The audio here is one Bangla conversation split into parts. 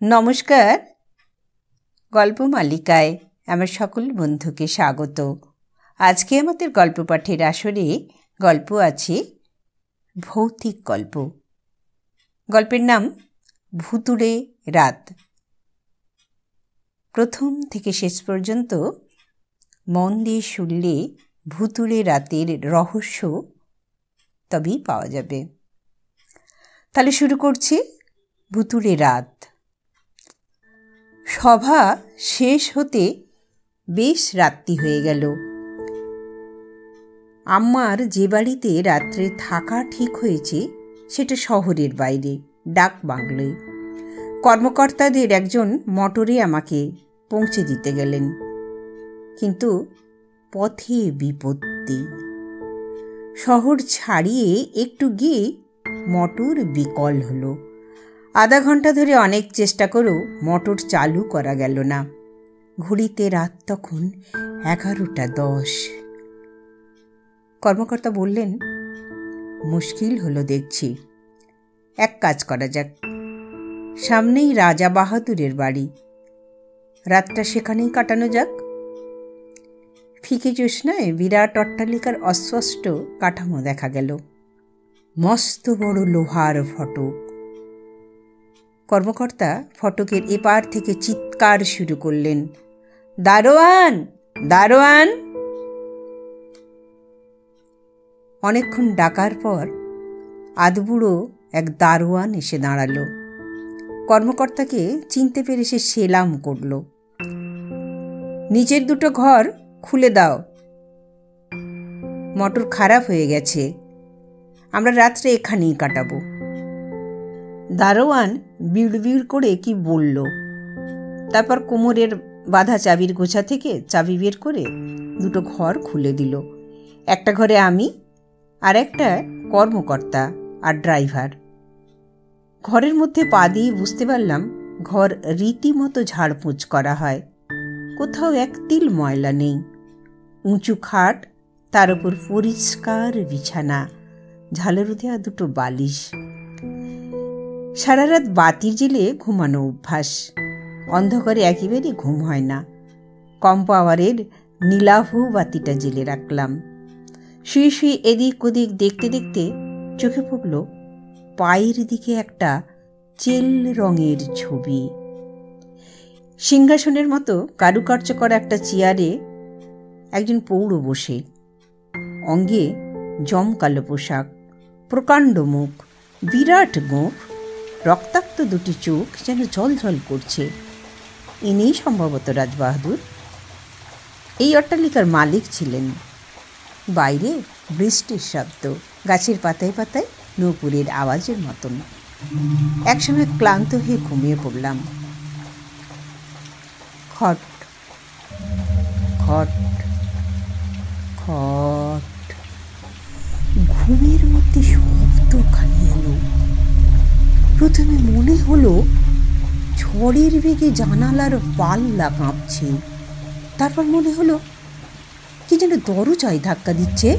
নমস্কার। গল্প মালিকায় আমার সকল বন্ধুকে স্বাগত। আজকে আমাদের গল্প পাঠের আসরে গল্প আছে ভৌতিক গল্প। গল্পের নাম ভুতুড়ে রাত। প্রথম থেকে শেষ পর্যন্ত মন দিয়ে শুনলে ভুতুড়ে রাতের রহস্য তবেই পাওয়া যাবে। তাহলে শুরু করছি ভুতুড়ে রাত। সভা শেষ হতে বেশ রাত্রি হয়ে গেল। আমার যে বাড়িতে রাত্রে থাকা ঠিক হয়েছে সেটা শহরের বাইরে, ডাক বাংলোয়। কর্মকর্তাদের একজন মোটরে আমাকে পৌঁছে দিতে গেলেন, কিন্তু পথে বিপত্তি। শহর ছাড়িয়ে একটু গিয়ে মোটর বিকল হলো। আধা ঘন্টা ধরে অনেক চেষ্টা করেও মোটর চালু করা গেল না। ঘড়িতে রাত তখন 11:10। কর্মকর্তা বললেন, মুশকিল হলো দেখছি, এক কাজ করা যাক, সামনেই রাজা বাহাদুরের বাড়ি, রাতটা সেখানেই কাটানো যাক। ফিকে জ্যোৎস্নায় বিরাট অট্টালিকার অস্পষ্ট কাঠামো দেখা গেল, মস্ত বড় লোহার ফটক। কর্মকর্তা ফটকের এপার থেকে চিৎকার শুরু করলেন, দারোয়ান, দারোয়ান। অনেকক্ষণ ডাকার পর আধবুড়ো এক দারোয়ান এসে দাঁড়ালো। কর্মকর্তাকে চিনতে পেরে সে সেলাম করল, নিচের দুটো ঘর খুলে দাও, মোটর খারাপ হয়ে গেছে, আমরা রাত্রে এখানেই কাটাবো। দারোয়ান বিড়বিড় করে কি বলল, তারপর কোমরের বাঁধা চাবির গোছা থেকে চাবি বের করে দুটো ঘর খুলে দিল। একটা ঘরে আমি, আর একটা কর্মকর্তা আর ড্রাইভার। ঘরের মধ্যে পা দিয়ে বুঝতে পারলাম ঘর রীতিমতো ঝাড়পোঁছ করা হয়, কোথাও এক তিল ময়লা নেই। উঁচু খাট, তার উপর পরিষ্কার বিছানা, ঝালর দেওয়া দুটো বালিশ। সারা রাত বাতি জ্বেলে ঘুমানো অভ্যাস, অন্ধকারে একেবারে ঘুম হয় না। কম পাওয়ারের নীলাভ বাতিটা জ্বেলে রাখলাম। শুয়ে শুয়ে এদিক ওদিক দেখতে দেখতে চোখে পড়ল পায়ের দিকে একটা চেল রঙের ছবি। সিংহাসনের মতো কারুকার্য করা একটা চেয়ারে একজন প্রৌঢ় বসে, অঙ্গে জমকালো পোশাক, প্রকাণ্ড মুখ, বিরাট গোঁফ, রক্তাক্ত দুটি চোখ যেন ঝলঝল করছে। ইনি সম্ভবত রাজবাহাদুর। এই অট্টালিকার মালিক ছিলেন। বাইরে বৃষ্টির শব্দ, গাছের পাতায় পাতায় নূপুরের আওয়াজের মতন। একসময় ক্লান্ত হয়ে ঘুমিয়ে পড়লাম। খট খট খট, ঘুমের মধ্যে শব্দ খালি এলো। প্রথমে মনে হলো ঝড়ের বেগে জানালার পাল্লা কাঁপছে। তারপর মনে হলো কি যেন দরজায় ধাক্কা দিচ্ছে।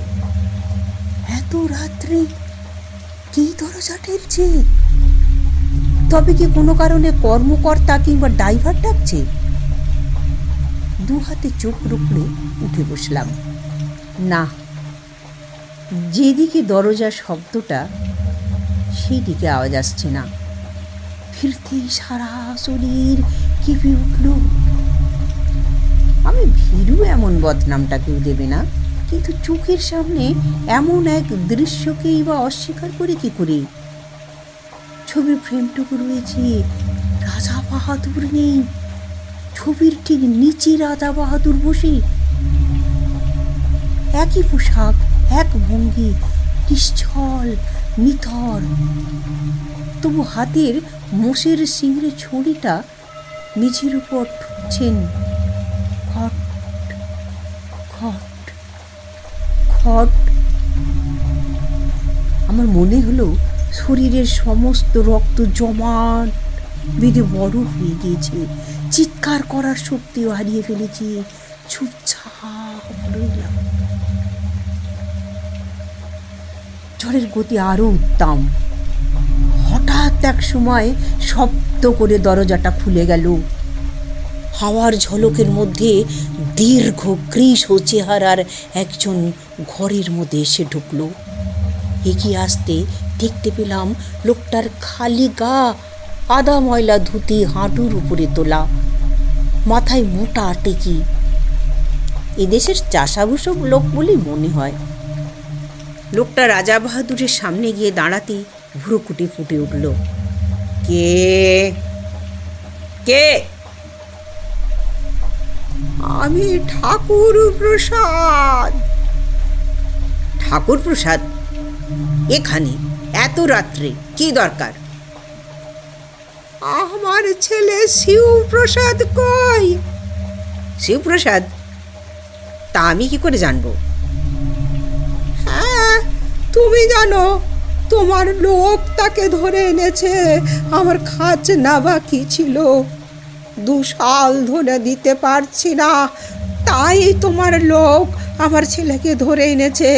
এত রাত্রে কি দরজা ঠেলছে? তবে কি কোনো কারণে কর্মকর্তা কিংবা ড্রাইভার ডাকছে? দু হাতে চোখ রুখলে উঠে বসলাম। না, যেদিকে দরজার শব্দটা সেই দিকে আওয়াজ আসছে না। ফিরতেই সারা শরীর কেঁপে উঠল। আমি ভীরু এমন বদনামটা কেউ দেবে না, কিন্তু চোখের সামনে এমন এক দৃশ্যকেই বা অস্বীকার করে কি করে? ছবির ফ্রেমটুকু রয়েছে, রাজা বাহাদুর নেই। ছবির ঠিক নিচে রাজা বাহাদুর বসে, একই পোশাক, এক ভঙ্গি, নিশ্চল নিথর। তবু হাতের মোষের সিংড়ে ছড়িটা মেঝের উপর ঠুকছেন। খট খট খট। আমার মনে হলো শরীরের সমস্ত রক্ত জমাট বেঁধে বরফ হয়ে গিয়েছে। চিৎকার করার শক্তিও হারিয়ে ফেলেছি। চুপচাপ রইলাম। ঝড়ের গতি আরো উত্তম। হঠাৎ এক সময় শব্দ শব্দ করে দরজাটা খুলে গেল। হাওয়ার ঝলকের মধ্যে দীর্ঘ কৃশ ও চেহারার একজন ঘরের মধ্যে এসে ঢুকলো। এগিয়ে আসতে দেখতে পেলাম লোকটার খালি গা, আদা ময়লা ধুতি হাঁটুর উপরে তোলা, মাথায় মোটা টেকি। এদেশের চাষাভূষক লোক বলেই মনে হয়। লোকটা রাজা বাহাদুরের সামনে গিয়ে দাঁড়াতে ভ্রুকুটি ফুটে উঠল। কে কে? আমি ঠাকুর প্রসাদ। ঠাকুর প্রসাদ এখানে এত রাত্রে কি দরকার? আমার ছেলে শিবপ্রসাদ কই? শিবপ্রসাদ? তা আমি কি করে জানবো? হ্যাঁ, তুমি জানো। তোমার লোক তাকে ধরে এনেছে। আমার খাজনা বাকি ছিল, 2 সাল ধরে দিতে পারছি না, তাই তোমার লোক আমার ছেলেকে ধরে এনেছে।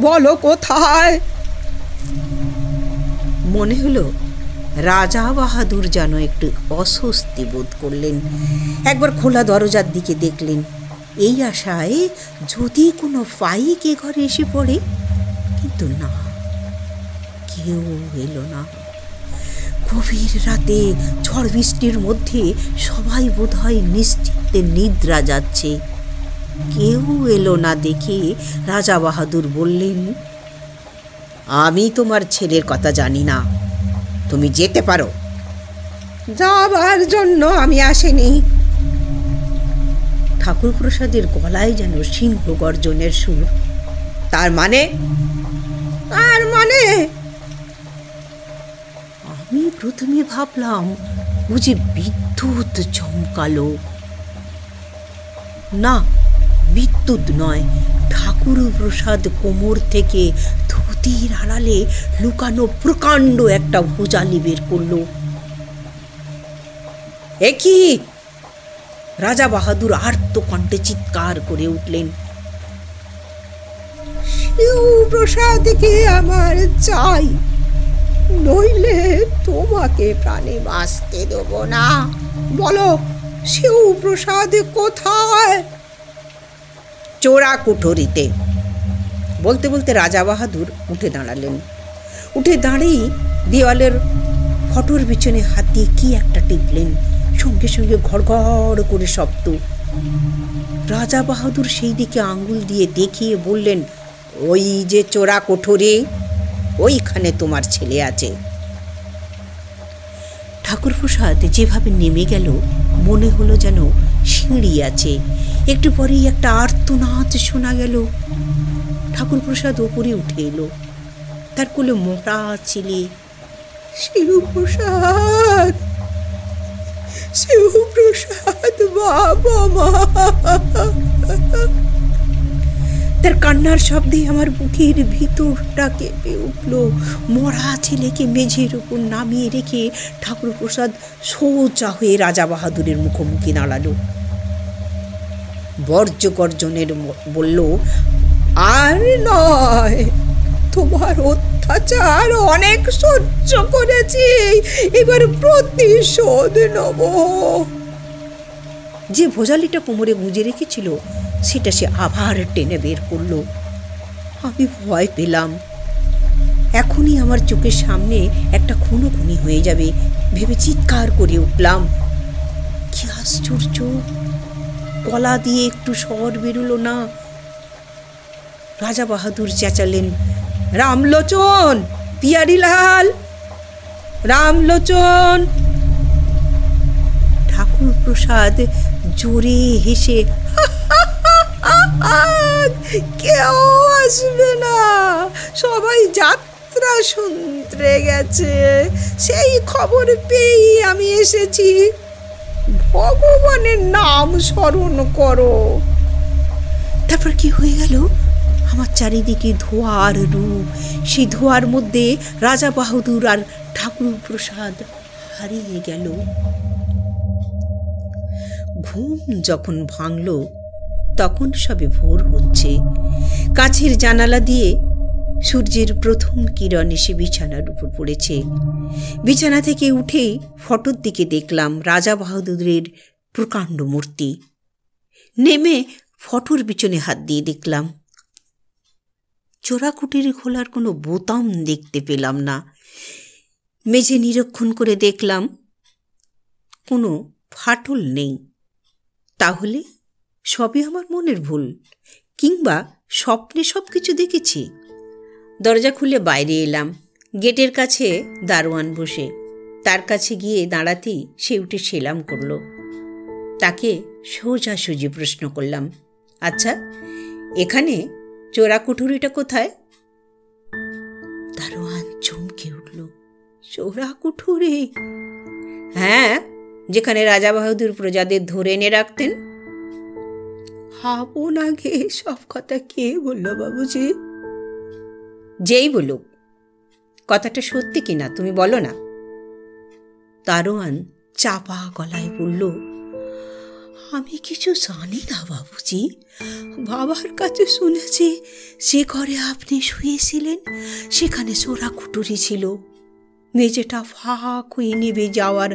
বলো কোথায়? মনে হলো রাজা বাহাদুর যেন একটু অস্বস্তি বোধ করলেন। একবার খোলা দরজার দিকে দেখলেন, এই আশায় যদি কোনো পাইক এ ঘরে এসে পড়ে। কিন্তু না, কেউ এলো না। গভীর রাতে ঝড় বৃষ্টির মধ্যে সবাই বোধহয় নিশ্চিন্তে নিদ্রা যাচ্ছে। কেউ এলো না দেখে রাজা বাহাদুর বললেন, আমি তোমার ছেলের কথা জানি না, তুমি যেতে পারো। যাবার জন্য আমি আসিনি। ঠাকুর প্রসাদের গলায় যেন সিংহ গর্জনের সুর। তার মানে? আমি প্রথমে ভাবলাম বুঝি বিদ্যুৎ চমকালো। না, বিদ্যুৎ নয়, ঠাকুর প্রসাদ কোমর থেকে ধুতির আড়ালে লুকানো প্রকাণ্ড একটা ভুজালি বের করলো। এ কি? রাজা বাহাদুর আর্ত কণ্ঠে চিৎকার করে উঠলেন, শিবপ্রসাদকে আমার চাই, নইলে তোমাকে প্রাণে বাঁচতে দেব না। বলো, শিবপ্রসাদ কোথায়? চোরা কুঠরিতে। বলতে বলতে রাজা বাহাদুর উঠে দাঁড়ালেন। উঠে দাঁড়িয়ে দেওয়ালের ফটোর পিছনে হাত দিয়ে কি একটা টিপলেন। সঙ্গে সঙ্গে ঘড়ঘড় করে শব্দ। রাজা বাহাদুর সেই দিকে আঙ্গুল দিয়ে দেখিয়ে বললেন, ওই যে চোরা কোঠরি, ওইখানে তোমার ছেলে আছে। ঠাকুর প্রসাদ যেভাবে নেমে গেল, মনে হলো যেন সিঁড়ি আছে। একটু পরেই একটা আর্তনাদ শোনা গেল। ঠাকুর প্রসাদ ওপরে উঠে এলো। তার কোলে মোটা ছেলে। শিবপ্রসাদ, শিবপ্রসাদ বাবা মা। তার কান্নার শব্দে আমার বুকের ভিতরটা কেঁপে উঠল। মরা ছেলেকে মেঝের উপর নামিয়ে রেখে ঠাকুর প্রসাদ সোজা হয়ে রাজা বাহাদুরের মুখোমুখি দাঁড়ালো। বর্জ্য গর্জনের বলল, আর নয়, তোমার অত্যাচার অনেক সহ্য করেছি, এবার প্রতিশোধ নেব। যে ভোজালিটা কোমরে গুঁজে রেখেছিল সেটা সে আবার টেনে বের করলো। আমি ভয় পেলাম। এখনই আমার চোখের সামনে একটা খুনোখুনি হয়ে যাবে ভেবে চিৎকার করে উঠলাম। কি আশ্চর্য, গলা দিয়ে একটু স্বর বেরোলো না। রাজা বাহাদুর চেঁচালেন, রামলোচন, পিয়ারিলাল, রামলোচন। ঠাকুর প্রসাদ জোরে হেসে, কেউ আসবে না, সবাই যাত্রা শুনতে গেছে, সেই খবর পেয়েই আমি এসেছি। ভগবানের নাম স্মরণ করো। তারপর কি হয়ে গেল? আমার চারিদিকে ধোঁয়ার রূপ। সেই ধোঁয়ার মধ্যে রাজা বাহাদুর আর ঠাকুর প্রসাদ হারিয়ে গেল। ঘুম যখন ভাঙল তখন সবে ভোর হচ্ছে। কাছের জানালা দিয়ে সূর্যের প্রথম কিরণ এসে বিছানার উপর পড়েছে। বিছানা থেকে উঠেই ফটোর দিকে দেখলাম রাজা বাহাদুরের প্রকাণ্ড মূর্তি। নেমে ফটোর পিছনে হাত দিয়ে দেখলাম চোরাকুটির খোলার কোনো বোতাম দেখতে পেলাম না। মেঝে নিরীক্ষণ করে দেখলাম কোনো ফাটল নেই। তাহলে সবই আমার মনের ভুল, কিংবা স্বপ্নে সব কিছু দেখেছি। দরজা খুলে বাইরে এলাম। গেটের কাছে দারোয়ান বসে। তার কাছে গিয়ে দাঁড়াতেই সে উঠে সেলাম করল। তাকে সোজাসুজি প্রশ্ন করলাম, আচ্ছা, এখানে চোরাকুঠুরিটা কোথায়? দারোয়ান চমকে উঠল। চোরাকুঠুরি? হ্যাঁ, যেখানে রাজা বাহাদুর প্রজাদের ধরে এনে রাখতেন। আপনাকে সব কথা কে বলল বাবুজি? যেই বলুক, কথাটা সত্যি কিনা তুমি বলো না। দারোয়ান চাপা গলায় বলল, আমি কিছু জানি না বাবুজি। বাবার কাছে শুনেছি যে ঘরে আপনি শুয়েছিলেন সেখানে চোরাকুঠুরি ছিল। মেঝেটা ফাঁক হয়ে নেমে যাওয়ার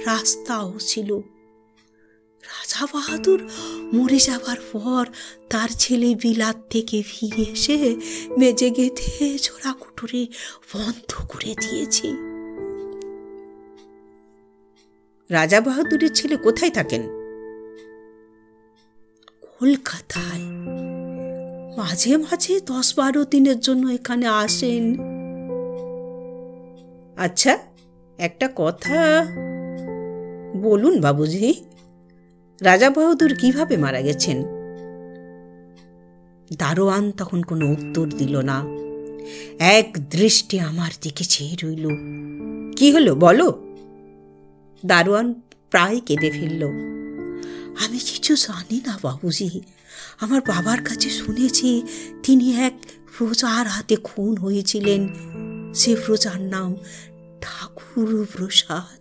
রাস্তাও ছিল। রাজা বাহাদুর মরে যাবার পর তার ছেলে বিলাত থেকে ফিরে এসে মেঝে গেঁথে চোরাকুঠুরি বন্ধ করে দিয়েছে। রাজা বাহাদুরের ছেলে কোথায় থাকেন? কলকাতায়। মাঝে মাঝে 10-12 দিনের জন্য এখানে আসেন। আচ্ছা, একটা কথা বলুন বাবুজি, রাজা বাহাদুর কিভাবে মারা গেছেন? দারোয়ান তখন কোনো উত্তর দিল না। এক দৃষ্টি আমার দিকে চেয়ে রইল। কি হলো বলো? দারোয়ান প্রায় কেঁদে ফেলল। আমি কিছু জানি না বাবুজি। আমার বাবার কাছে শুনেছি তিনি এক প্রজার হাতে খুন হয়েছিলেন। সে প্রজার নাম ঠাকুর প্রসাদ।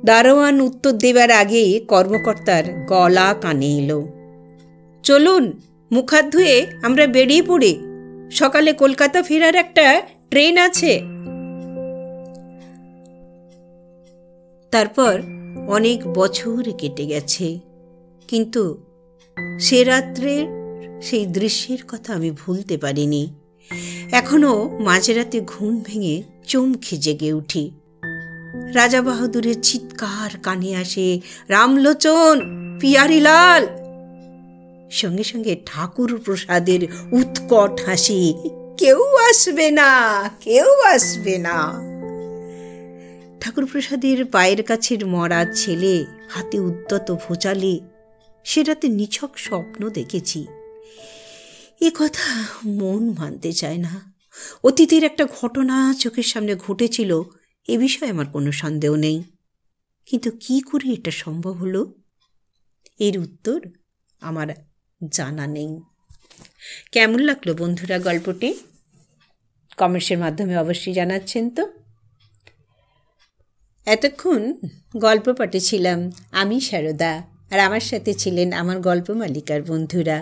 দারোয়ান উত্তর দেবার আগে কর্মকর্তার গলা কানে এলো, চলুন মুখ হাত ধুয়ে আমরা বেরিয়ে পড়ি, সকালে কলকাতা ফেরার একটা ট্রেন আছে। তারপর অনেক বছর কেটে গেছে, কিন্তু সে রাত্রের সেই দৃশ্যের কথা আমি ভুলতে পারিনি। এখনো মাঝরাতে ঘুম ভেঙে চমকে জেগে উঠি। রাজা বাহাদুরের চিৎকার কানে আসে, রামলোচন, পিয়ারিলাল। সঙ্গে সঙ্গে ঠাকুর প্রসাদের উৎকট হাসি, কেউ আসবে না, কেউ আসবে না। ঠাকুর প্রসাদের পায়ের কাছের মরা ছেলে হাতে উদ্যত ভোচালে সে রাতে নিছক স্বপ্ন দেখেছি। এ কথা মন মানতে চায় না। অতীতের একটা ঘটনা চোখের সামনে ঘটেছিল, এ বিষয়ে আমার কোনো সন্দেহ নেই, কিন্তু কি করে এটা সম্ভব হলো এর উত্তর আমার জানা নেই। কেমন লাগলো বন্ধুরা গল্পটি? কমেন্টসের মাধ্যমে অবশ্যই জানাচ্ছেন তো। এতক্ষণ গল্প পাঠে ছিলাম আমি সারদা, আর আমার সাথে ছিলেন আমার গল্প মালিকার বন্ধুরা।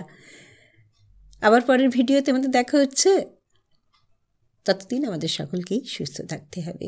আবার পরের ভিডিওতে আমাদের দেখা হচ্ছে। ততদিন আমাদের সকলকেই সুস্থ থাকতে হবে।